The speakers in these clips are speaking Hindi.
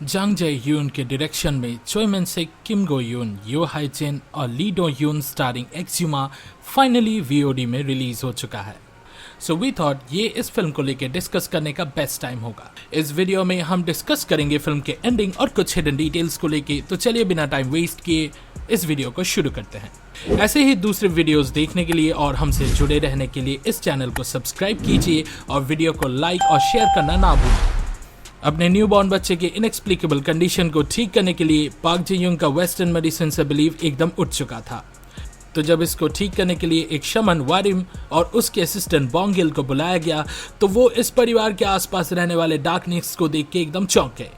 जांग जे यून के डायरेक्शन में चोई मेन से किम गो यून, यो हाई चेन और ली डो यून स्टारिंग एक्सयूमा फाइनली वीओडी में रिलीज हो चुका है। सो वी थॉट ये इस फिल्म को लेकर डिस्कस करने का बेस्ट टाइम होगा। इस वीडियो में हम डिस्कस करेंगे फिल्म के एंडिंग और कुछ हिडन डिटेल्स को लेके, तो चलिए बिना टाइम वेस्ट किए इस वीडियो को शुरू करते हैं। ऐसे ही दूसरे वीडियोस देखने के लिए और हमसे जुड़े रहने के लिए इस चैनल को सब्सक्राइब कीजिए और वीडियो को लाइक और शेयर करना ना भूलें। अपने न्यूबॉर्न बच्चे के इनएक्सप्लिकेबल कंडीशन को ठीक करने के लिए पाक जी यूंग का वेस्टर्न मेडिसिन से बिलीव एकदम उठ चुका था। तो जब इसको ठीक करने के लिए एक शमन वारिम और उसके असिस्टेंट बोंगिल को बुलाया गया, तो वो इस परिवार के आसपास रहने वाले डार्कनेस को देख के एकदम चौंक गए।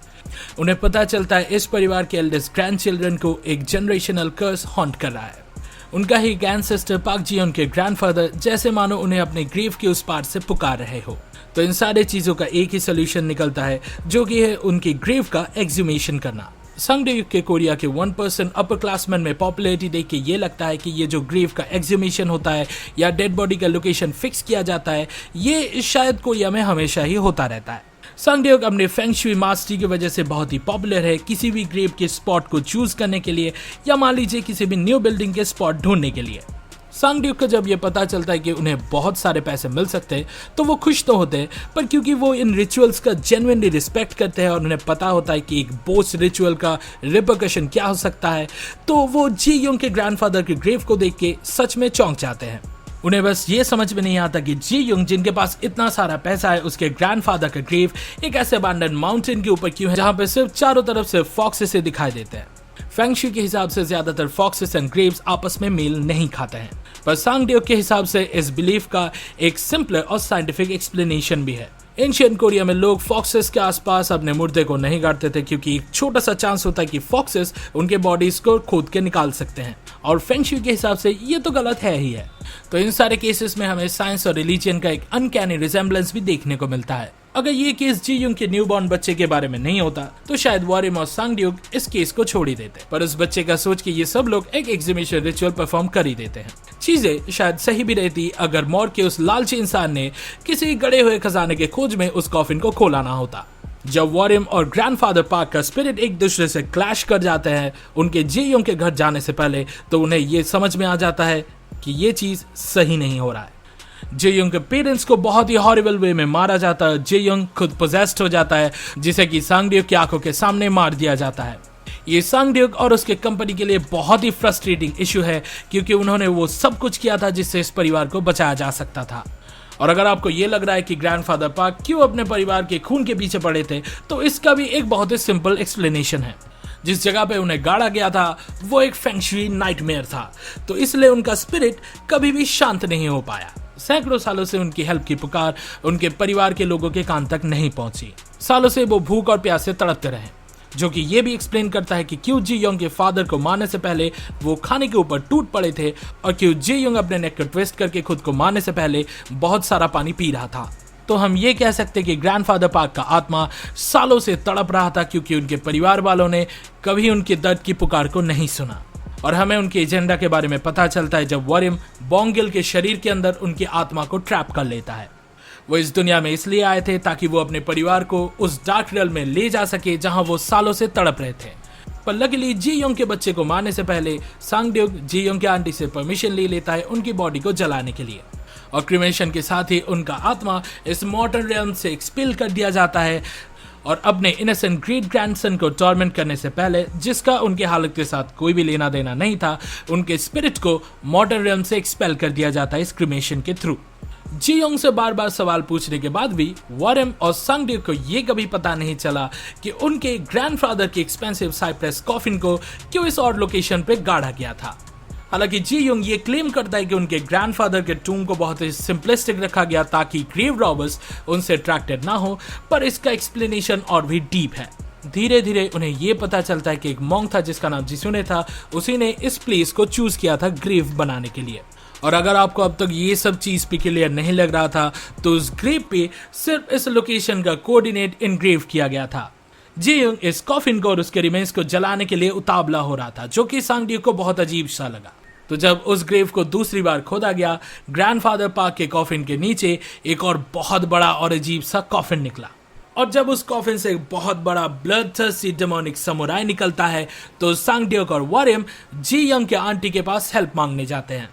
उन्हें पता चलता है इस परिवार के एल्डेस्ट ग्रैंड चिल्ड्रन को एक जनरेशनल कर्स हॉन्ट कर रहा है। उनका ही एंसेस्टर पाक जी उनके ग्रैंडफादर जैसे मानो उन्हें अपने ग्रेव के उस पार से पुकार रहे हो। तो इन सारे चीजों का एक ही सोल्यूशन निकलता है, जो कि है उनकी ग्रेव का एक्सह्यूमेशन करना। संगडेयुग के कोरिया के 1% अपर क्लासमैन में पॉपुलैरिटी देख के ये लगता है कि ये जो ग्रेव का एक्सह्यूमेशन होता है या डेड बॉडी का लोकेशन फिक्स किया जाता है, ये शायद कोरिया में हमेशा ही होता रहता है। संगडेयुग अपने फेंग शुई मास्टरी की वजह से बहुत ही पॉपुलर है किसी भी ग्रेव के स्पॉट को चूज करने के लिए, या मान लीजिए किसी भी न्यू बिल्डिंग के स्पॉट ढूंढने के लिए। संगडेयुग को जब ये पता चलता है कि उन्हें बहुत सारे पैसे मिल सकते हैं, तो वो खुश तो होते हैं, पर क्योंकि वो इन रिचुअल्स का जेन्युइनली रिस्पेक्ट करते हैं और उन्हें पता होता है कि एक बोस रिचुअल का रिपरकशन क्या हो सकता है, तो वो जी यूंग के ग्रैंडफादर के ग्रेव को देख के सच में चौंक जाते हैं। उन्हें बस ये समझ में नहीं आता कि जी यूंग जिनके पास इतना सारा पैसा है, उसके ग्रैंडफादर का ग्रेव एक ऐसे अबैंडन माउंटेन के ऊपर क्यों है जहां पे सिर्फ चारों तरफ से फॉक्सेस से दिखाई देते हैं। फेंग शुई के हिसाब से ज्यादातर फॉक्सेस एंड ग्रेव्स आपस में मेल नहीं खाते हैं, पर संगडेयुग के हिसाब से इस बिलीफ का एक सिंपलर और साइंटिफिक एक्सप्लेनेशन भी है। एंशिएंट कोरिया में लोग फॉक्सेस के आसपास अपने मुर्दे को नहीं गाड़ते थे, क्योंकि एक छोटा सा चांस होता है कि फॉक्सेस उनके बॉडीज को खोद के निकाल सकते हैं, और फेंग शुई के हिसाब से ये तो गलत है ही है। तो इन सारे केसेस में हमें साइंस और रिलीजन का एक अनकैनी रिजेम्बलेंस भी देखने को मिलता है। अगर ये केस जी यूंग के न्यूबॉर्न बच्चे के बारे में नहीं होता, तो शायद वारिम और संगडेयुग इस केस को छोड़ ही देते, पर उस बच्चे का सोच के ये सब लोग एक एक्सह्यूमेशन रिचुअल परफॉर्म कर ही देते हैं। चीजें शायद सही भी रहती अगर मॉर के उस लालची इंसान ने किसी गड़े हुए खजाने के खोज में उस कॉफिन को खोला ना होता। जब वारिम और ग्रैंडफादर पार्क का स्पिरिट एक दूसरे से क्लैश कर जाते हैं उनके जी यूंग के घर जाने से पहले, तो उन्हें ये समझ में आ जाता है कि ये चीज सही नहीं हो रहा है। जे यूंग के पेरेंट्स को बहुत ही हॉरिबल वे में मारा जाता है। जे यूंग खुद पोजेस्ड हो जाता है, जिसे कि संगडेयुग की आंखों के सामने मार दिया जाता है। ये संगडेयुग और उसके कंपनी के लिए बहुत ही फ्रस्ट्रेटिंग इशू है, क्योंकि उन्होंने वो सब कुछ किया था जिससे इस परिवार को बचाया जा सकता था। और अगर आपको ये लग रहा है कि ग्रैंडफादर पार्क क्यों अपने परिवार के खून के पीछे पड़े थे, तो इसका भी एक बहुत ही सिंपल एक्सप्लेनेशन है। जिस जगह पे उन्हें गाड़ा गया था वो एक फेंग शुई नाइटमेयर था, तो इसलिए उनका स्पिरिट कभी भी शांत नहीं हो पाया। सैकड़ों सालों से उनकी हेल्प की पुकार उनके परिवार के लोगों के कान तक नहीं पहुंची। सालों से वो भूख और प्यास से तड़पते रहे, जो कि ये भी एक्सप्लेन करता है कि क्यों जी यूंग के फादर को मारने से पहले वो खाने के ऊपर टूट पड़े थे, और क्यों जी यूंग अपने नेक को ट्विस्ट करके खुद को मारने से पहले बहुत सारा पानी पी रहा था। तो हम ये कह सकते कि ग्रैंडफादर पार्क का आत्मा सालों से तड़प रहा था, क्योंकि उनके परिवार वालों ने कभी उनके दर्द की पुकार को नहीं सुना। और हमें उनके एजेंडा के बारे में पता चलता है जब वारिम बोंगिल के शरीर के अंदर उनकी आत्मा को ट्रैप कर लेता है। वो इस दुनिया में इसलिए आए थे ताकि वो अपने परिवार को उस डार्क रियल में ले जा सके जहां वो सालों से तड़प रहे थे। पर लकीली जी यूंग के बच्चे को मारने से पहले संगडेयुग जी यूंग के आंटी से परमिशन ले लेता है उनकी बॉडी को जलाने के लिए, और क्रिमेशन के साथ ही उनका आत्मा इस मॉर्टल रियल्म से एक्सपेल कर दिया जाता है। और अपने इनोसेंट ग्रेट ग्रैंडसन को टॉर्मेंट करने से पहले, जिसका उनके हालत के साथ कोई भी लेना देना नहीं था, उनके स्पिरिट को मॉर्टल रियल्म से एक्सपेल कर दिया जाता है इस क्रिमेशन के थ्रू। जी यूंग से बार बार सवाल पूछने के बाद भी वारिम और संगडेयुग को ये कभी पता नहीं चला कि उनके ग्रैंडफादर के एक्सपेंसिव साइप्रस कॉफिन को क्यों इस और लोकेशन पे गाड़ा गया था। हालांकि जी यूंग ये क्लेम करता है कि उनके ग्रैंडफादर के टूम को बहुत ही सिंपलिस्टिक रखा गया ताकि ग्रेव रॉबर्स उनसे अट्रैक्टेड ना हो, पर इसका एक्सप्लेनेशन और भी डीप है। धीरे धीरे उन्हें ये पता चलता है कि एक मॉन्क था जिसका नाम जिसुने था, उसी ने इस प्लेस को चूज किया था ग्रेव बनाने के लिए। और अगर आपको अब तक ये सब चीज पे क्लियर नहीं लग रहा था, तो उस ग्रेव पे सिर्फ इस लोकेशन का कोऑर्डिनेट इनग्रेव किया गया था। जी यूंग इस कॉफिन को और उसके रिमेन्स को जलाने के लिए उतावला हो रहा था, जो कि संगडेयुग को बहुत अजीब सा लगा। तो जब उस ग्रेव को दूसरी बार खोदा गया, ग्रैंडफादर पार्क के कॉफिन के नीचे एक और बहुत बड़ा और अजीब सा कॉफिन निकला, और जब उस कॉफिन से एक बहुत बड़ा ब्लडथर्स्टी डेमोनिक समुराई निकलता है तो सांग-ड्यूक और वारिम जी यंग के आंटी के पास हेल्प मांगने जाते हैं।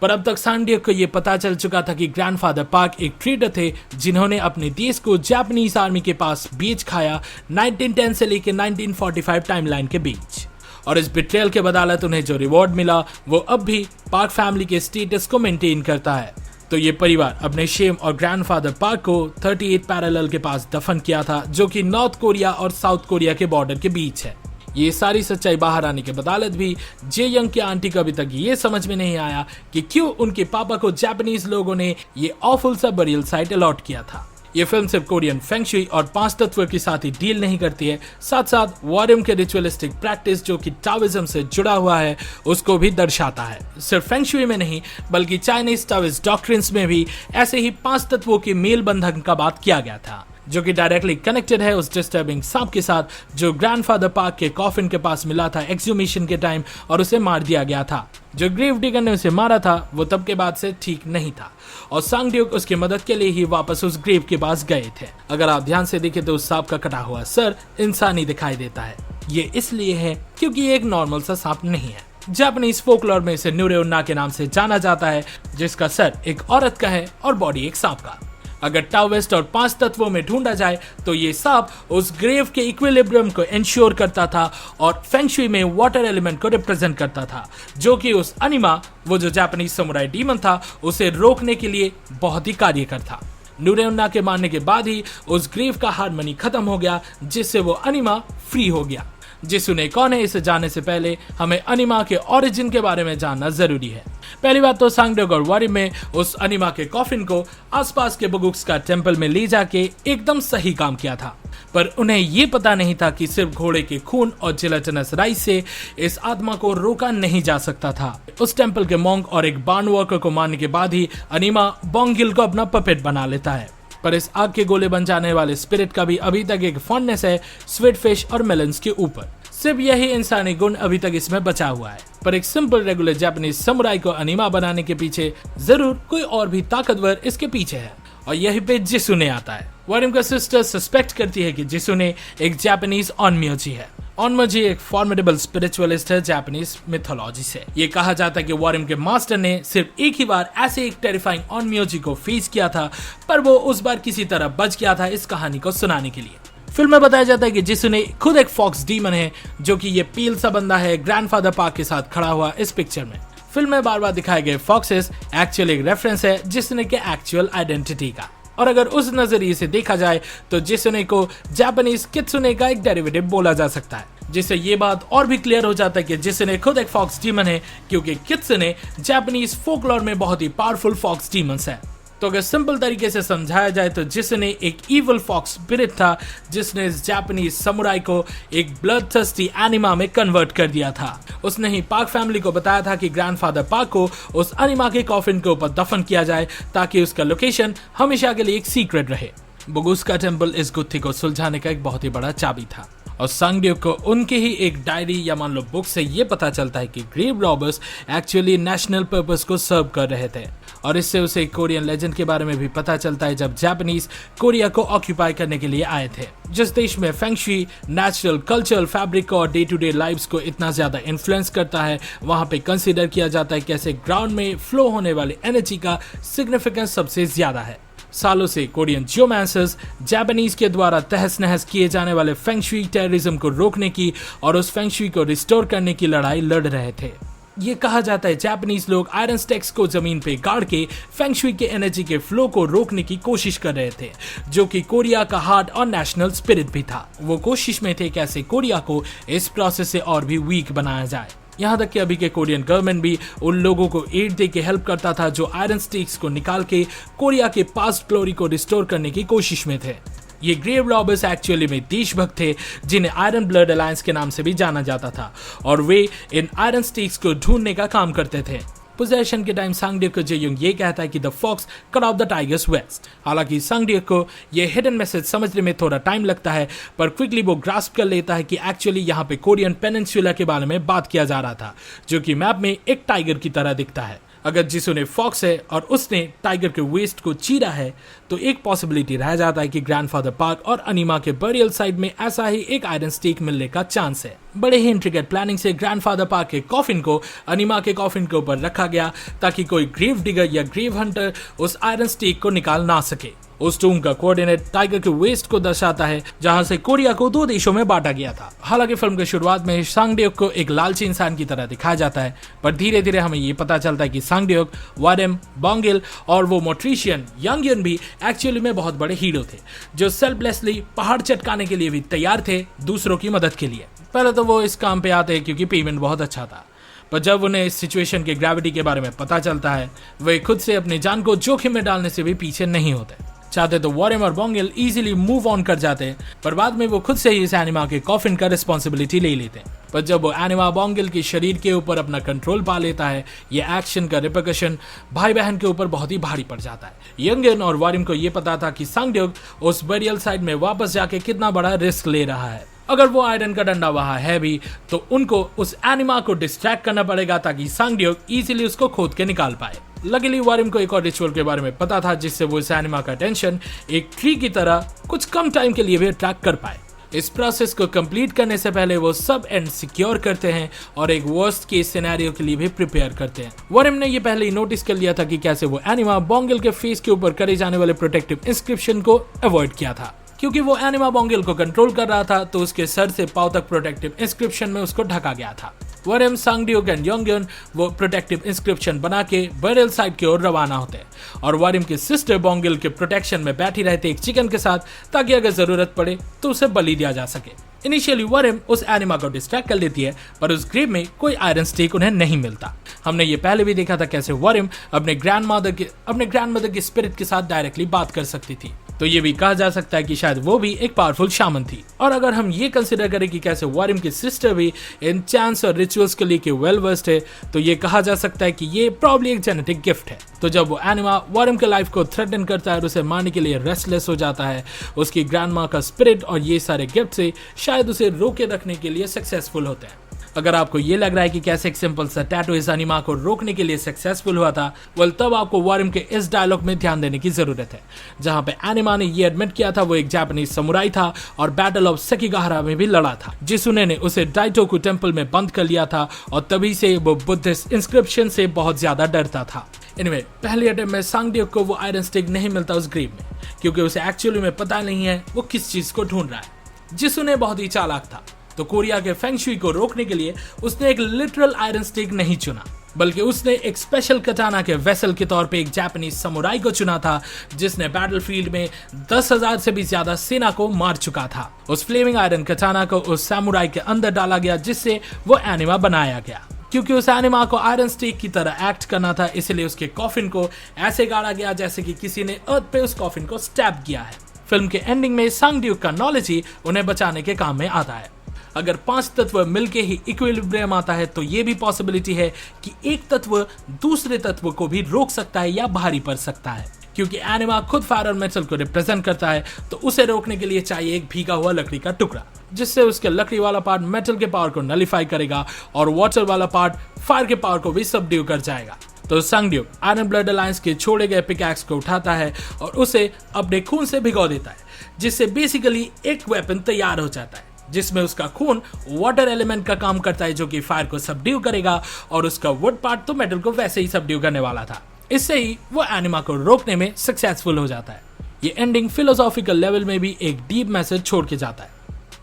पर अब तक सांग-ड्यूक को यह पता चल चुका था कि ग्रैंडफादर पार्क एक ट्रेडर थे जिन्होंने अपने देश को जापानीज आर्मी के पास बेच खाया 1910 से लेकर 1945 टाइमलाइन के बीच। और इस बिट्रेयल के बदौलत उन्हें जो रिवॉर्ड मिला वो अब भी पार्क फैमिली के स्टेटस को मेंटेन करता है। तो ये परिवार अपने शेम और ग्रैंडफादर पार्क को 38 पैरेलल के पास दफन किया था, जो कि नॉर्थ कोरिया और साउथ कोरिया के बॉर्डर के बीच है। ये सारी सच्चाई बाहर आने के बदौलत भी जे यंग की आंटी को अभी तक ये समझ में नहीं आया कि क्यों उनके पापा को जापानीज लोगों ने ये ऑफुल सा बरियल साइट अलॉट किया था। ये फिल्म सिर्फ कोरियन फेंग शुई और 5 तत्व के साथ ही डील नहीं करती है, साथ साथ वारिम के रिचुअलिस्टिक प्रैक्टिस जो कि टाओइज्म से जुड़ा हुआ है उसको भी दर्शाता है। सिर्फ फेंग शुई में नहीं बल्कि चाइनीज टाओइस्ट डॉक्ट्रिन्स में भी ऐसे ही 5 तत्वों के मेल बंधन का बात किया गया था, जो कि डायरेक्टली कनेक्टेड है उस डिस्टर्बिंग सांप के साथ जो ग्रैंडफादर पार्क के कॉफिन के पास मिला था एक्सह्यूमेशन के टाइम और उसे मार दिया गया था। जो ग्रेव डिगर ने उसे मारा था वो तब के बाद से ठीक नहीं था और सांग-ड्यूक उसकी मदद के लिए ही वापस उस ग्रेव के पास गए थे। अगर आप ध्यान से देखें तो उस सांप का कटा हुआ सर इंसानी दिखाई देता है। ये इसलिए है क्योंकि ये एक नॉर्मल सा सांप नहीं है। जापानीज फोकलोर में इसे न्यूरेउन्ना के नाम से जाना जाता है, जिसका सर एक औरत का है और बॉडी एक सांप का। अगर टाओइस्ट और 5 तत्वों में ढूंढा जाए तो ये सांप उस ग्रेव के इक्विलिब्रियम को इंश्योर करता था और फेंग शुई में वाटर एलिमेंट को रिप्रेजेंट करता था, जो कि उस अनिमा, वो जो जापानीज समुराई डीमन था, उसे रोकने के लिए बहुत ही कार्यकर था। न्यूरेउन्ना के मारने के बाद ही उस ग्रेव का हार्मनी खत्म हो गया, जिससे वो अनिमा फ्री हो गया। जिसुने कौन है इसे जानने से पहले हमें अनिमा के ओरिजिन के बारे में जानना जरूरी है। पहली बात तो सांग-ड्यूक और वारिम में उस अनिमा के कॉफिन को आसपास के बुगुक्स का टेंपल में ले जाके एकदम सही काम किया था, पर उन्हें ये पता नहीं था कि सिर्फ घोड़े के खून और जिलेटिनस राइस से इस आत्मा को रोका नहीं जा सकता था। उस टेंपल के मॉन्क और एक बार्न वर्कर को मारने के बाद ही अनिमा बोंगिल को अपना पपेट बना लेता है, पर इस आग के गोले बन जाने वाले स्पिरिट का भी अभी तक एक फॉन्डनेस है स्वीट फिश और मेलन्स के ऊपर। सिर्फ यही इंसानी गुण अभी तक इसमें बचा हुआ है, पर एक सिंपल रेगुलर जापानीज समुराई को अनिमा बनाने के पीछे जरूर कोई और भी ताकतवर इसके पीछे है, और यही पे जिसुने आता है। वारिम का सिस्टर सस्पेक्ट करती है कि जिसुने एक जापानीज ओनम्योजी है। ओनम्योजी एक फॉर्मिडेबल स्पिरिचुअलिस्ट है जापानीज मिथोलॉजी से। ये कहा जाता है कि वारिम के मास्टर ने सिर्फ एक ही बार ऐसे एक टेरिफाइंग ओनम्योजी को फेस किया था, पर वो उस बार किसी तरह बच गया था इस कहानी को सुनाने के लिए। फिल्म में बताया जाता है कि जिसुने खुद एक फॉक्स डीमन है, जो कि ये पील सा बंदा है ग्रैंडफादर पार्क के साथ खड़ा हुआ इस पिक्चर में। फिल्म में बार बार दिखाए गए फॉक्सेस एक्चुअली एक रेफरेंस है जिसुने के एक्चुअल आइडेंटिटी का, और अगर उस नजरिए से देखा जाए तो जिसुने को जापानीज कित्सुने का एक डेरिवेटिव बोला जा सकता है, जिससे ये बात और भी क्लियर हो जाता है कि जिसुने खुद एक फॉक्स डीमन है, क्योंकि कित्सुने जापानीज फोकलोर में बहुत ही पावरफुल फॉक्स डीमंस है। तो अगर सिंपल तरीके से समझाया जाए तो जिसने एक इवल फॉक्स स्पिरिट था जिसने इस जापानीज समुराई को एक ब्लडथर्स्टी एनिमा में कन्वर्ट कर दिया था। उसने ही पार्क फैमिली को बताया था कि ग्रैंडफादर पार्क को उस एनिमा के कॉफिन के ऊपर दफन किया जाए ताकि उसका लोकेशन हमेशा के लिए एक सीक्रेट रहे। बुगुस्का टेंपल इस गुत्थी को सुलझाने का एक बहुत ही बड़ा चाबी था, और सांग-ड्यूक को उनके ही एक डायरी या मान लो बुक से ये पता चलता है कि grave robbers actually national purpose को सर्व कर रहे थे, और इससे उसे कोरियन लेजेंड के बारे में भी पता चलता है जब जापानीज कोरिया को ऑक्यूपाई करने के लिए आए थे। जिस देश में feng shui natural cultural fabric और डे टू डे लाइव्स को इतना ज्यादा इन्फ्लुएंस करता है, वहां पे कंसीडर किया जाता है कैसे ग्राउंड में फ्लो होने वाली एनर्जी का सिग्निफिकेंस सबसे ज्यादा है। सालों से कोरियन जियोमैंसर्स जापानीज के द्वारा तहस नहस किए जाने वाले फेंग शुई टेररिज्म को रोकने की और उस फेंग शुई को रिस्टोर करने की लड़ाई लड़ रहे थे। ये कहा जाता है जापानीज लोग आयरन स्टैक्स को जमीन पे गाड़ के फेंग शुई के एनर्जी के फ्लो को रोकने की कोशिश कर रहे थे, जो कि कोरिया का हार्ट और नेशनल स्पिरिट भी था। वो कोशिश में थे कैसे कोरिया को इस प्रोसेस से और भी वीक बनाया जाए। यहाँ तक कि अभी के कोरियन गवर्नमेंट भी उन लोगों को एड दे के हेल्प करता था जो आयरन स्टिक्स को निकाल के कोरिया के पास्ट ग्लोरी को रिस्टोर करने की कोशिश में थे। ये ग्रेव रॉबर्स एक्चुअली में देशभक्त थे जिन्हें आयरन ब्लड अलायंस के नाम से भी जाना जाता था, और वे इन आयरन स्टिक्स को ढूंढने का काम करते थे। पोजेशन के टाइम सांग-ड्यूक को जे-युंग ये कहता है कि the fox cut off the tiger's waist. हालांकि सांग-ड्यूक को ये हिडन मैसेज समझने में थोड़ा टाइम लगता है, पर क्विकली वो ग्रास्प कर लेता है कि एक्चुअली यहाँ पे कोरियन पेनिनसुला के बारे में बात किया जा रहा था, जो कि मैप में एक टाइगर की तरह दिखता है। अगर जिसुने फॉक्स है और उसने टाइगर के वेस्ट को चीरा है तो एक पॉसिबिलिटी रह जाता है कि ग्रैंडफादर पार्क और अनीमा के बरियल साइड में ऐसा ही एक आयरन स्टेक मिलने का चांस है। बड़े ही इंट्रिकेट प्लानिंग से ग्रैंडफादर पार्क के कॉफिन को अनीमा के कॉफिन के ऊपर रखा गया ताकि कोई ग्रेव डिगर या ग्रेव हंटर उस आयरन स्टेक को निकाल ना सके। उस टूम का कोऑर्डिनेट टाइगर के वेस्ट को दर्शाता है जहां से कोरिया को 2 देशों में बांटा गया था। हालांकि फिल्म की शुरुआत में सांगड्योक को एक लालची इंसान की तरह दिखाया जाता है, पर धीरे धीरे हमें ये पता चलता है कि सांगड्योक, वारेम, बोंगिल और वो मोट्रिशियन यंगयन भी एक्चुअली में बहुत बड़े हीरो थे जो सेल्फलेसली पहाड़ चटकाने के लिए भी तैयार थे दूसरों की मदद के लिए। पहले तो वो इस काम पे आते हैं क्योंकि पेमेंट बहुत अच्छा था, पर जब उन्हें इस सिचुएशन के ग्रेविटी के बारे में पता चलता है वे खुद से अपनी जान को जोखिम में डालने से भी पीछे नहीं होते। चाहते तो वारेम और बोंगिल इजीली मूव ऑन कर जाते, पर बाद में वो खुद से ही इस एनिमा के कॉफिन का रिस्पॉन्सिबिलिटी ले लेते हैं। पर जब वो एनिमा बोंगिल के शरीर के ऊपर अपना कंट्रोल पा लेता है, ये एक्शन का रिपरकशन भाई बहन के ऊपर बहुत ही भारी पड़ जाता है। यंगन और वारेम को ये पता था कि सांगड्योक उस बरियल साइड में वापस जाके कितना बड़ा रिस्क ले रहा है। अगर वो आयरन का डंडा वहां है भी तो उनको उस एनिमा को डिस्ट्रैक्ट करना पड़ेगा ताकि सांगड्योक इजीली उसको खोद के निकाल पाए। लकीली वारेम को एक और रिचुअल के बारे में पता था जिससे वो इस एनिमा का अटेंशन एक ट्री की तरह कुछ कम टाइम के लिए भी अट्रैक्ट कर पाए। इस प्रोसेस को कंप्लीट करने से पहले वो सब एंड सिक्योर करते हैं और एक वर्स्ट केस सिनेरियो के लिए भी प्रिपेयर करते हैं। वारेम ने ये पहले ही नोटिस कर लिया था कि कैसे वो एनिमा बोंगिल के फेस के ऊपर करे जाने वाले प्रोटेक्टिव इंस्क्रिप्शन को अवॉइड किया था। क्योंकि वो एनिमा बोंगिल को कंट्रोल कर रहा था तो उसके सर से पांव तक प्रोटेक्टिव इंस्क्रिप्शन में उसको ढका गया था। वारेम, सांगड्योक एंड यंगयन वो प्रोटेक्टिव इंस्क्रिप्शन बना के बरियल साइड की ओर रवाना होते हैं और वारेम की सिस्टर बोंगिल के प्रोटेक्शन में बैठी रहती एक चिकन के साथ ताकि अगर जरूरत पड़े तो उसे बलि दिया जा सके। इनिशियली वारेम उस एनिमा को डिस्ट्रैक्ट कर लेती है, पर उस ग्रेव में कोई आयरन स्टेक उन्हें नहीं मिलता। हमने ये पहले भी देखा था कैसे वारेम अपने ग्रैंडमदर के स्पिरिट के साथ डायरेक्टली बात कर सकती थी, तो ये भी कहा जा सकता है कि शायद वो भी एक पावरफुल शामन थी। और अगर हम ये कंसिडर करें कि कैसे वारेम की सिस्टर भी इन चांस और रिचुअल्स के लिए वेल वर्स्ड है, तो ये कहा जा सकता है कि ये प्रॉब्ली एक जेनेटिक गिफ्ट है। तो जब वो एनिमा वारेम के लाइफ को थ्रेटन करता है और उसे मारने के लिए रेस्टलेस हो जाता है, उसकी ग्रैंडमा का स्पिरिट और ये सारे गिफ्ट से शायद उसे रोके रखने के लिए सक्सेसफुल होते हैं। अगर आपको ये लग रहा है कि कैसे एक सिंपल सा टैटू इस एनिमा को रोकने के लिए सक्सेसफुल हुआ था, वेल तब आपको वारेम के इस डायलॉग में ध्यान देने की जरूरत है जहां पे एनिमा ने ये एडमिट किया था वो एक जापानीज समुराई था और बैटल ऑफ सेकिगाहरा में भी लड़ा था। जिसुने ने उसे डाइटोकु टेंपल में बंद कर लिया था और तभी से वो बुद्धिस्ट इंस्क्रिप्शन से बहुत ज्यादा डरता था। एनीवे, पहले अटेम्प्ट में सांगड्योक को वो आयरन स्टिक नहीं मिलता उस ग्रेव में, क्योंकि उसे एक्चुअली में पता नहीं है वो किस चीज को ढूंढ रहा है। जिसुने बहुत ही चालाक था, तो कोरिया के फेंगशुई को रोकने के लिए उसने एक लिटरल आयरन स्टिक नहीं चुना, बल्कि उसने एक स्पेशल कटाना के वेसल के तौर पे एक जापानीज समुराई को चुना था जिसने बैटलफील्ड में 10,000 से भी ज्यादा सेना को मार चुका था। उस फ्लेमिंग आयरन कटाना को उस समुराई के अंदर डाला गया जिससे वो एनिमा बनाया गया। क्योंकि उस एनिमा को आयरन स्टिक की तरह एक्ट करना था, इसलिए उसके कॉफिन को ऐसे गाड़ा गया जैसे कि किसी ने अर्थ पे उस कॉफिन को स्टैब किया है। फिल्म के एंडिंग में सांगड्योक का नॉलेज ही उन्हें बचाने के काम में आता है। अगर 5 तत्व मिलके ही इक्विलिब्रियम आता है तो ये भी पॉसिबिलिटी है कि एक तत्व दूसरे तत्व को भी रोक सकता है या भारी पड़ सकता है। क्योंकि एनिमा खुद फायर और मेटल को रिप्रेजेंट करता है, तो उसे रोकने के लिए चाहिए एक भीगा हुआ लकड़ी का टुकड़ा, जिससे उसके लकड़ी वाला पार्ट मेटल के पावर को नलिफाई करेगा और वाटर वाला पार्ट फायर के पावर को भी सबड्यू कर जाएगा। तो सांगड्योक आयरन ब्लड अलायंस के छोड़े गए पिकैक्स को उठाता है और उसे अपने खून से भिगो देता है, जिससे बेसिकली एक वेपन तैयार हो जाता है जिसमें उसका खून वाटर एलिमेंट का काम करता है जो कि फायर को सबड्यू करेगा और उसका वुड पार्ट तो मेटल को वैसे ही सबड्यू करने वाला था। इससे ही वो एनिमा को रोकने में सक्सेसफुल हो जाता है। ये एंडिंग फिलोसॉफिकल लेवल में भी एक डीप मैसेज छोड़ के जाता है।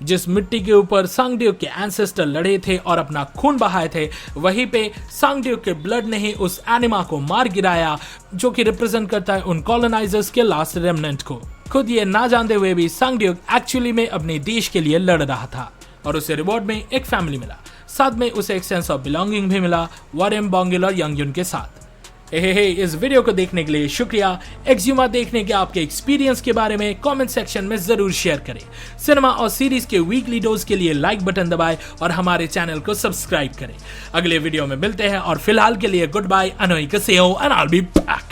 जिस मिट्टी के ऊपर सांगड्योक के एंसेस्टर लड़े थे और अपना खून बहाए थे, वहीं पे सांगड्योक के ब्लड ने ही उस एनिमा को मार गिराया जो कि रिप्रेजेंट करता है उन कॉलोनाइजर्स के लास्ट रेमनेंट को। खुद ये ना जानते हुए भी सांगड्योक एक्चुअली में अपने देश के लिए लड़ रहा था और उसे रिवॉर्ड में एक फैमिली मिला, साथ में उसे एक सेंस ऑफ बिलोंगिंग भी मिला वारेम, बोंगिल और यंगयुन के साथ। इस वीडियो को देखने के लिए शुक्रिया। एक्सयूमा देखने के आपके एक्सपीरियंस के बारे में कमेंट सेक्शन में जरूर शेयर करें। सिनेमा और सीरीज के वीकली डोज के लिए लाइक बटन दबाएं और हमारे चैनल को सब्सक्राइब करें। अगले वीडियो में मिलते हैं और फिलहाल के लिए गुड बाय, अनोई कसेओ and I will be back.